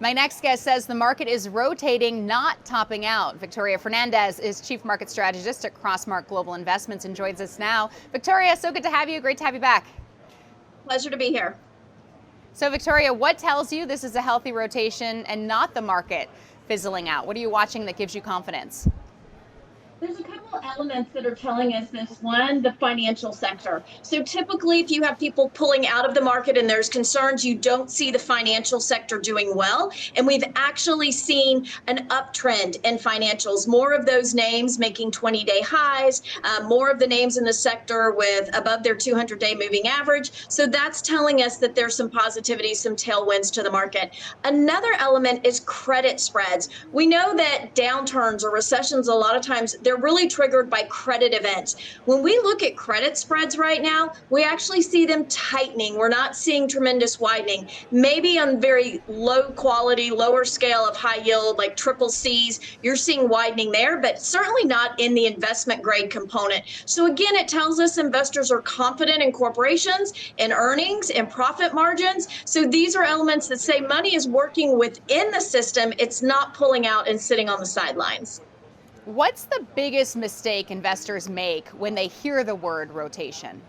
My next guest says the market is rotating, not topping out. Victoria Fernandez is Chief Market Strategist at Crossmark Global Investments and joins us now. Victoria, so good to have you. Great to have you back. Pleasure to be here. So Victoria, what tells you this is a healthy rotation and not the market fizzling out? What are you watching that gives you confidence? There's a couple of elements that are telling us this. One, the financial sector. So typically, if you have people pulling out of the market and there's concerns, you don't see the financial sector doing well. And we've actually seen an uptrend in financials. More of those names making 20-day highs, more of the names in the sector with above their 200-day moving average. So that's telling us that there's some positivity, some tailwinds to the market. Another element is credit spreads. We know that downturns or recessions, a lot of times, they're really triggered by credit events. When we look at credit spreads right now, we actually see them tightening. We're not seeing tremendous widening. Maybe on very low quality, lower scale of high yield, like triple C's, you're seeing widening there, but certainly not in the investment grade component. So again, it tells us investors are confident in corporations, in earnings, and profit margins. So these are elements that say money is working within the system. It's not pulling out and sitting on the sidelines. What's the biggest mistake investors make when they hear the word rotation?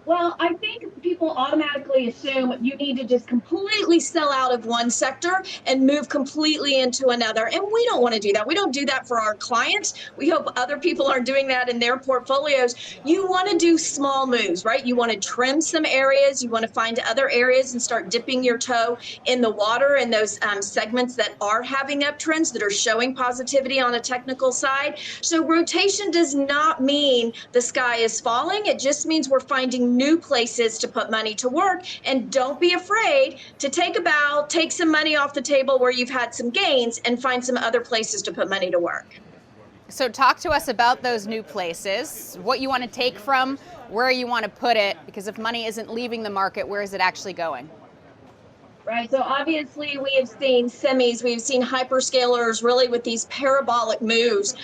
Well, I think people automatically assume you need to just completely sell out of one sector and move completely into another. And we don't want to do that. We don't do that for our clients. We hope other people aren't doing that in their portfolios. You want to do small moves, right? You want to trim some areas. You want to find other areas and start dipping your toe in the water in those segments that are having uptrends, that are showing positivity on a technical side. So rotation does not mean the sky is falling. It just means we're finding new places to put money to work. And don't be afraid to take some money off the table where you've had some gains and find some other places to put money to work. So talk to us about those new places, what you want to take from, where you want to put it, because if money isn't leaving the market, where is it actually going? Right. So obviously we have seen semis, we've seen hyperscalers really with these parabolic moves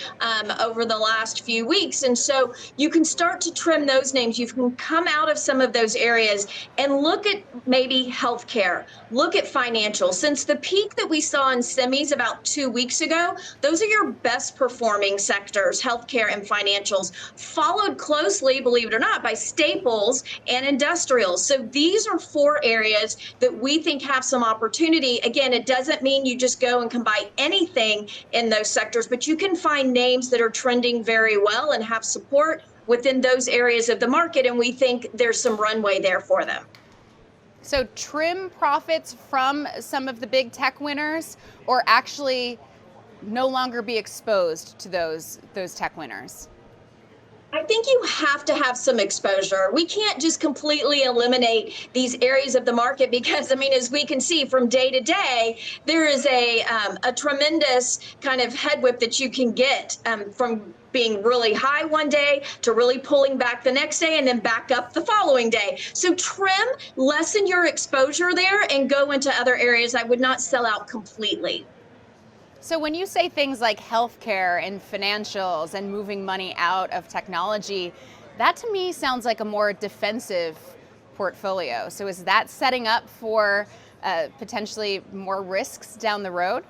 over the last few weeks. And so you can start to trim those names. You can come out of some of those areas and look at maybe healthcare, look at financial. Since the peak that we saw in semis about 2 weeks ago, those are your best performing sectors, healthcare and financials, followed closely, believe it or not, by staples and industrials. So these are 4 areas that we think have some opportunity. Again, it doesn't mean you just go and can buy anything in those sectors, but you can find names that are trending very well and have support within those areas of the market. And we think there's some runway there for them. So trim profits from some of the big tech winners, or actually no longer be exposed to those tech winners? I think you have to have some exposure. We can't just completely eliminate these areas of the market because, I mean, as we can see from day to day, there is a tremendous kind of head whip that you can get from being really high one day to really pulling back the next day and then back up the following day. So trim, lessen your exposure there and go into other areas. I would not sell out completely. So when you say things like healthcare and financials and moving money out of technology, that to me sounds like a more defensive portfolio. So is that setting up for potentially more risks down the road?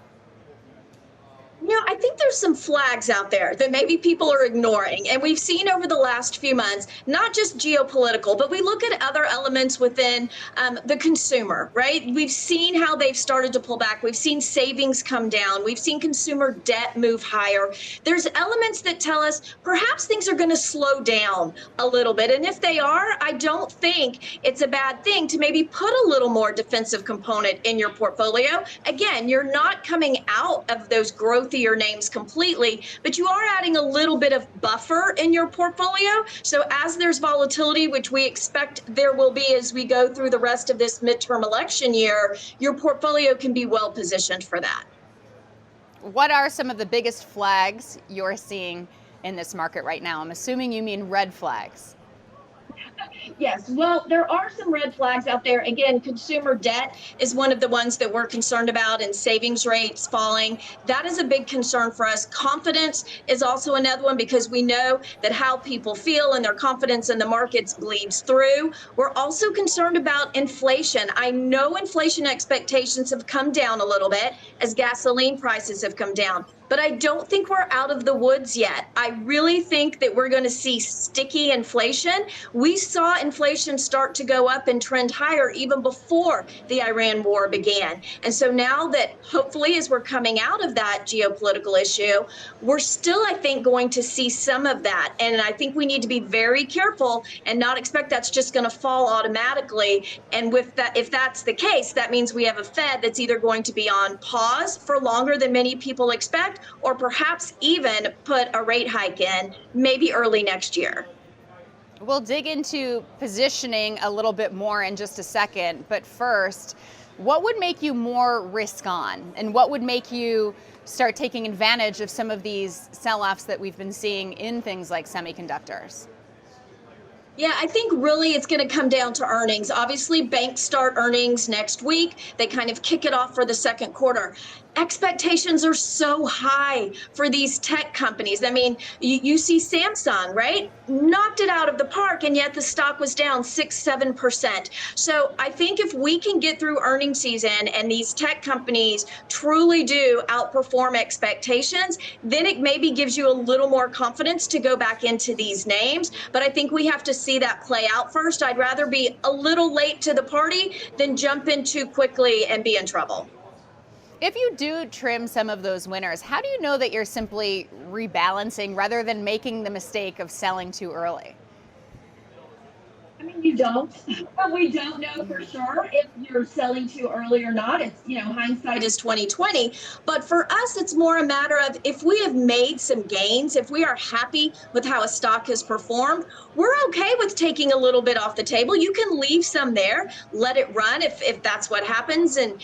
You know, I think there's some flags out there that maybe people are ignoring. And we've seen over the last few months, not just geopolitical, but we look at other elements within the consumer, right? We've seen how they've started to pull back. We've seen savings come down. We've seen consumer debt move higher. There's elements that tell us perhaps things are going to slow down a little bit. And if they are, I don't think it's a bad thing to maybe put a little more defensive component in your portfolio. Again, you're not coming out of those growthier names completely, but you are adding a little bit of buffer in your portfolio. So as there's volatility, which we expect there will be as we go through the rest of this midterm election year, your portfolio can be well positioned for that. What are some of the biggest flags you're seeing in this market right now? I'm assuming you mean red flags. Yes, well, there are some red flags out there. Again, consumer debt is one of the ones that we're concerned about, and savings rates falling. That is a big concern for us. Confidence is also another one, because we know that how people feel and their confidence in the markets bleeds through. We're also concerned about inflation. I know inflation expectations have come down a little bit as gasoline prices have come down, but I don't think we're out of the woods yet. I really think that we're going to see sticky inflation. We saw inflation start to go up and trend higher even before the Iran war began. And so now that hopefully, as we're coming out of that geopolitical issue, we're still, I think, going to see some of that. And I think we need to be very careful and not expect that's just going to fall automatically. And with that, if that's the case, that means we have a Fed that's either going to be on pause for longer than many people expect, or perhaps even put a rate hike in maybe early next year. We'll dig into positioning a little bit more in just a second, but first, what would make you more risk on, and what would make you start taking advantage of some of these sell-offs that we've been seeing in things like semiconductors? Yeah, I think really it's going to come down to earnings. Obviously, banks start earnings next week. They kind of kick it off for the second quarter. Expectations are so high for these tech companies. I mean, you see Samsung, right? Knocked it out of the park, and yet the stock was down 6-7%. So I think if we can get through earnings season and these tech companies truly do outperform expectations, then it maybe gives you a little more confidence to go back into these names. But I think we have to see that play out first. I'd rather be a little late to the party than jump in too quickly and be in trouble. If you do trim some of those winners, how do you know that you're simply rebalancing rather than making the mistake of selling too early? I mean, you don't. We don't know for sure if you're selling too early or not. It's, hindsight is 2020. But for us, it's more a matter of, if we have made some gains, if we are happy with how a stock has performed, we're okay with taking a little bit off the table. You can leave some there, let it run if that's what happens, and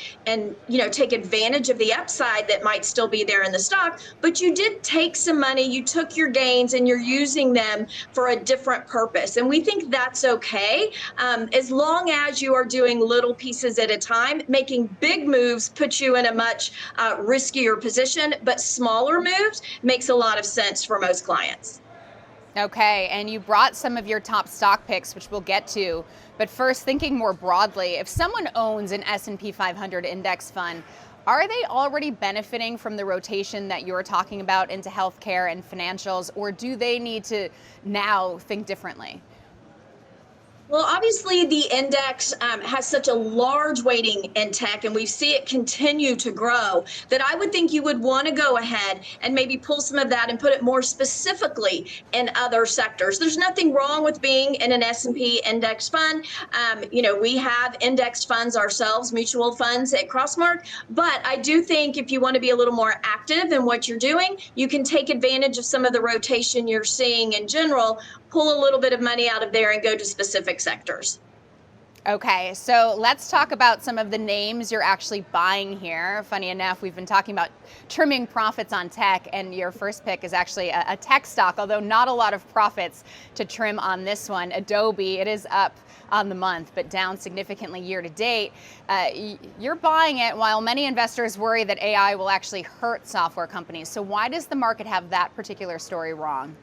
take advantage of the upside that might still be there in the stock. But you did take some money, you took your gains, and you're using them for a different purpose. And we think that's okay, as long as you are doing little pieces at a time. Making big moves puts you in a much riskier position, but smaller moves makes a lot of sense for most clients. Okay, and you brought some of your top stock picks, which we'll get to. But first, thinking more broadly, if someone owns an S&P 500 index fund, are they already benefiting from the rotation that you're talking about into healthcare and financials, or do they need to now think differently? Well, obviously, the index has such a large weighting in tech, and we see it continue to grow, that I would think you would want to go ahead and maybe pull some of that and put it more specifically in other sectors. There's nothing wrong with being in an S&P index fund. We have index funds ourselves, mutual funds at Crossmark, but I do think if you want to be a little more active in what you're doing, you can take advantage of some of the rotation you're seeing in general, pull a little bit of money out of there and go to specific sectors. Okay, so let's talk about some of the names you're actually buying here. Funny enough, we've been talking about trimming profits on tech, and your first pick is actually a tech stock, although not a lot of profits to trim on this one. Adobe, it is up on the month, but down significantly year to date. You're buying it while many investors worry that AI will actually hurt software companies. So why does the market have that particular story wrong?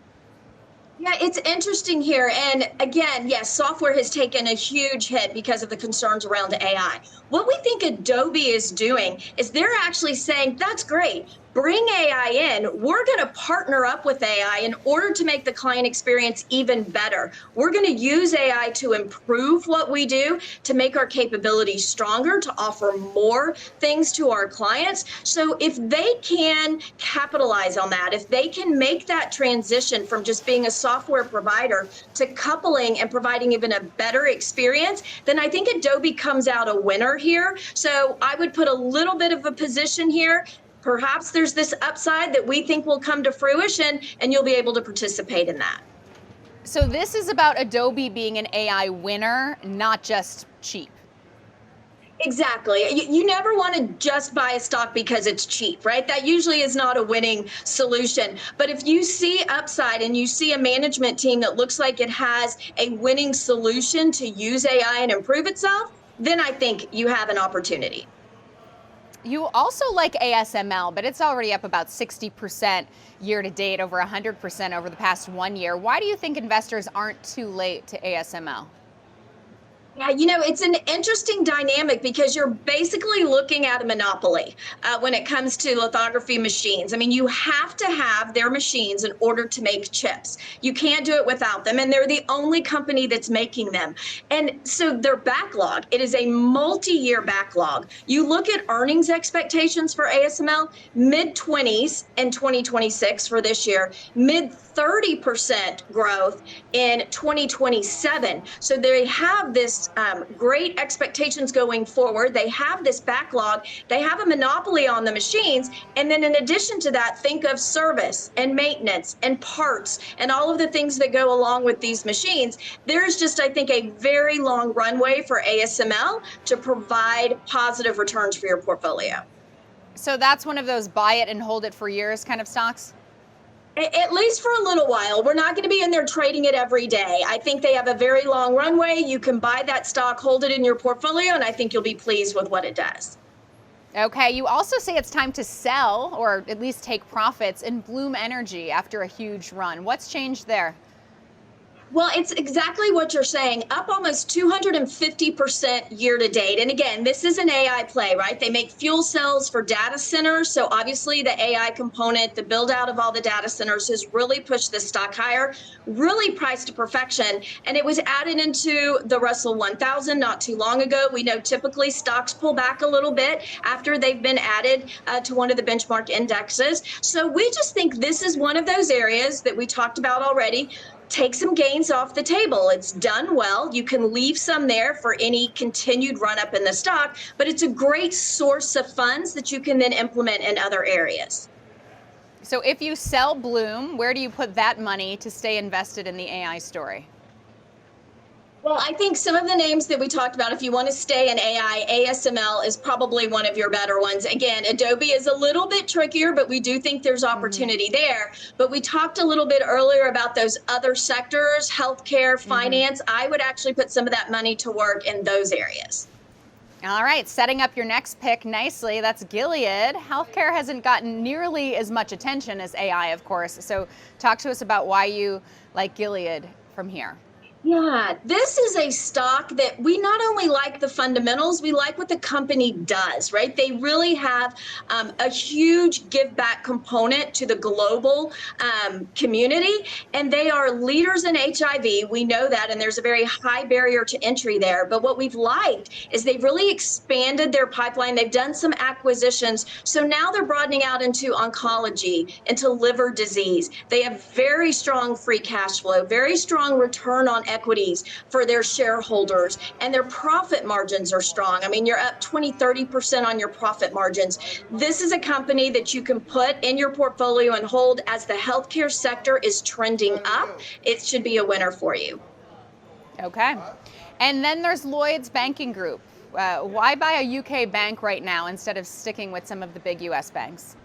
Yeah, it's interesting here. And again, yes, software has taken a huge hit because of the concerns around AI. What we think Adobe is doing is they're actually saying, that's great. Bring AI in. We're going to partner up with AI in order to make the client experience even better. We're going to use AI to improve what we do, to make our capabilities stronger, to offer more things to our clients. So if they can capitalize on that, if they can make that transition from just being a software provider to coupling and providing even a better experience, then I think Adobe comes out a winner here. So I would put a little bit of a position here. Perhaps there's this upside that we think will come to fruition, and you'll be able to participate in that. So this is about Adobe being an AI winner, not just cheap. Exactly. You never want to just buy a stock because it's cheap, right? That usually is not a winning solution. But if you see upside and you see a management team that looks like it has a winning solution to use AI and improve itself, then I think you have an opportunity. You also like ASML, but it's already up about 60% year to date, over 100% over the past 1 year. Why do you think investors aren't too late to ASML? Yeah, it's an interesting dynamic because you're basically looking at a monopoly when it comes to lithography machines. I mean, you have to have their machines in order to make chips. You can't do it without them, and they're the only company that's making them. And so their backlog, it is a multi-year backlog. You look at earnings expectations for ASML, mid-20s in 2026 for this year, mid 30% growth in 2027. So they have this great expectations going forward. They have this backlog. They have a monopoly on the machines. And then in addition to that, think of service and maintenance and parts and all of the things that go along with these machines. There's just, I think, a very long runway for ASML to provide positive returns for your portfolio. So that's one of those buy it and hold it for years kind of stocks? At least for a little while. We're not going to be in there trading it every day. I think they have a very long runway. You can buy that stock, hold it in your portfolio, and I think you'll be pleased with what it does. Okay, you also say it's time to sell, or at least take profits, in Bloom Energy after a huge run. What's changed there? Well, it's exactly what you're saying, up almost 250% year to date. And again, this is an AI play, right? They make fuel cells for data centers. So obviously the AI component, the build out of all the data centers has really pushed this stock higher, really priced to perfection. And it was added into the Russell 1000 not too long ago. We know typically stocks pull back a little bit after they've been added to one of the benchmark indexes. So we just think this is one of those areas that we talked about already. Take some gains off the table. It's done well. You can leave some there for any continued run up in the stock, but it's a great source of funds that you can then implement in other areas. So if you sell Bloom, where do you put that money to stay invested in the AI story? Well, I think some of the names that we talked about, if you want to stay in AI, ASML is probably one of your better ones. Again, Adobe is a little bit trickier, but we do think there's opportunity there. But we talked a little bit earlier about those other sectors, healthcare, finance. I would actually put some of that money to work in those areas. All right, setting up your next pick nicely, that's Gilead. Healthcare hasn't gotten nearly as much attention as AI, of course. So talk to us about why you like Gilead from here. Yeah, this is a stock that we not only like the fundamentals, we like what the company does, right? They really have a huge give back component to the global community, and they are leaders in HIV. We know that, and there's a very high barrier to entry there. But what we've liked is they've really expanded their pipeline. They've done some acquisitions. So now they're broadening out into oncology, into liver disease. They have very strong free cash flow, very strong return on equities for their shareholders, and their profit margins are strong. I mean, you're up 20-30% on your profit margins. This is a company that you can put in your portfolio and hold as the healthcare sector is trending up. It should be a winner for you. Okay. And then there's Lloyd's Banking Group. Why buy a UK bank right now instead of sticking with some of the big US banks?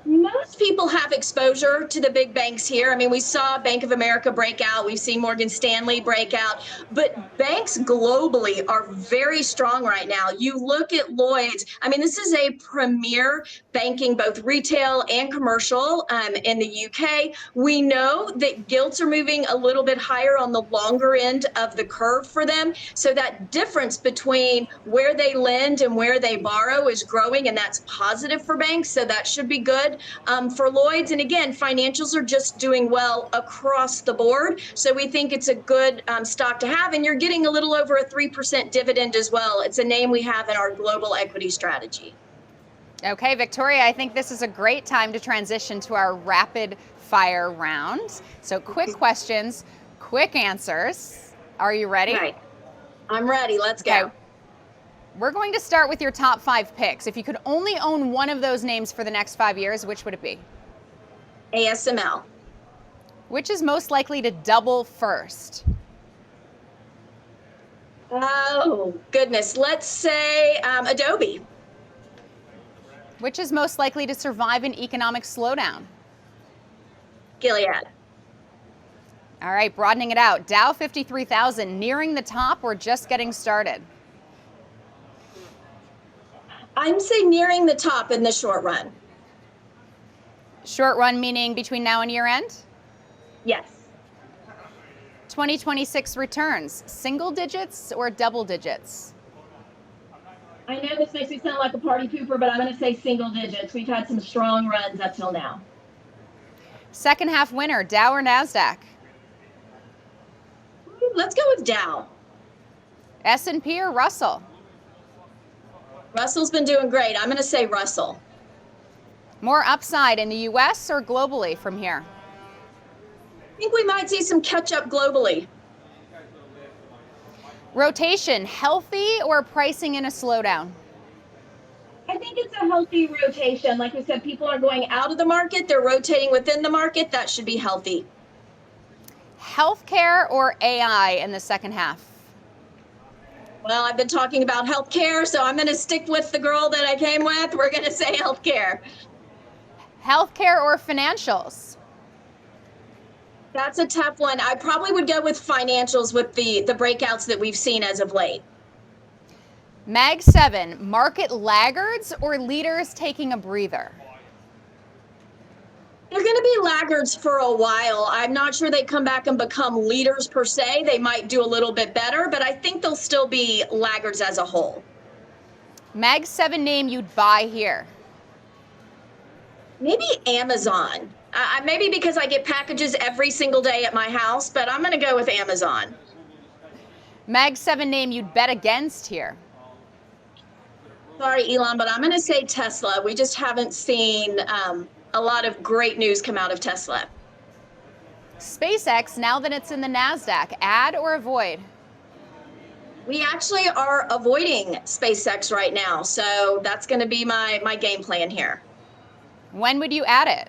Most people have exposure to the big banks here. I mean, we saw Bank of America break out. We've seen Morgan Stanley break out. But banks globally are very strong right now. You look at Lloyd's. I mean, this is a premier banking, both retail and commercial in the UK. We know that gilts are moving a little bit higher on the longer end of the curve for them. So that difference between where they lend and where they borrow is growing, and that's positive for banks. So that should be good for Lloyd's. And again, financials are just doing well across the board. So we think it's a good stock to have. And you're getting a little over a 3% dividend as well. It's a name we have in our global equity strategy. Okay, Victoria, I think this is a great time to transition to our rapid fire round. So quick questions, quick answers. Are you ready? Right. I'm ready. Let's go. Okay. We're going to start with your top 5 picks. If you could only own one of those names for the next 5 years, which would it be? ASML. Which is most likely to double first? Oh, goodness. Let's say Adobe. Which is most likely to survive an economic slowdown? Gilead. All right, broadening it out. Dow 53,000, nearing the top or just getting started? I'm saying nearing the top in the short run. Short run meaning between now and year end? Yes. 2026 returns, single digits or double digits? I know this makes me sound like a party pooper, but I'm going to say single digits. We've had some strong runs up till now. Second half winner, Dow or NASDAQ? Let's go with Dow. S&P or Russell? Russell's been doing great. I'm going to say Russell. More upside in the US or globally from here? I think we might see some catch up globally. Rotation, healthy or pricing in a slowdown? I think it's a healthy rotation. Like we said, people are going out of the market, they're rotating within the market. That should be healthy. Healthcare or AI in the second half? Well, I've been talking about healthcare, so I'm going to stick with the girl that I came with. We're going to say healthcare. Healthcare or financials? That's a tough one. I probably would go with financials with the breakouts that we've seen as of late. Mag 7, market laggards or leaders taking a breather? They're going to be laggards for a while. I'm not sure they come back and become leaders per se. They might do a little bit better, but I think they'll still be laggards as a whole. Mag 7 name you'd buy here? Maybe Amazon. Maybe because I get packages every single day at my house, but I'm going to go with Amazon. Mag 7 name you'd bet against here? Sorry, Elon, but I'm going to say Tesla. We just haven't seen a lot of great news come out of Tesla. SpaceX, now that it's in the NASDAQ, add or avoid? We actually are avoiding SpaceX right now, so that's going to be my game plan here. When would you add it?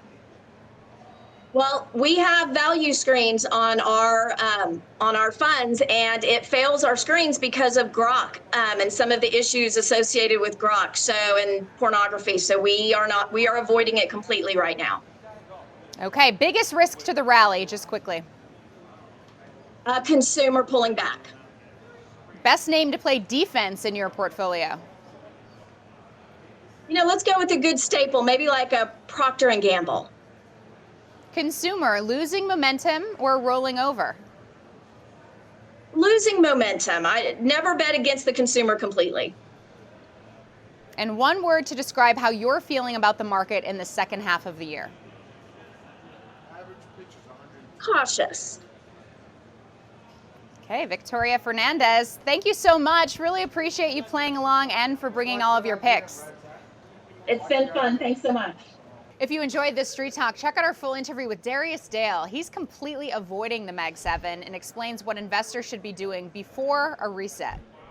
Well, we have value screens on our funds, and it fails our screens because of Grok and some of the issues associated with Grok, and pornography. So we are avoiding it completely right now. Okay, biggest risk to the rally, just quickly. Consumer pulling back. Best name to play defense in your portfolio? Let's go with a good staple, maybe like a Procter & Gamble. Consumer, losing momentum or rolling over? Losing momentum. I never bet against the consumer completely. And one word to describe how you're feeling about the market in the second half of the year? Cautious. Okay, Victoria Fernandez, thank you so much. Really appreciate you playing along and for bringing all of your picks. It's been fun. Thanks so much. If you enjoyed this Street Talk, check out our full interview with Darius Dale. He's completely avoiding the Mag 7 and explains what investors should be doing before a reset.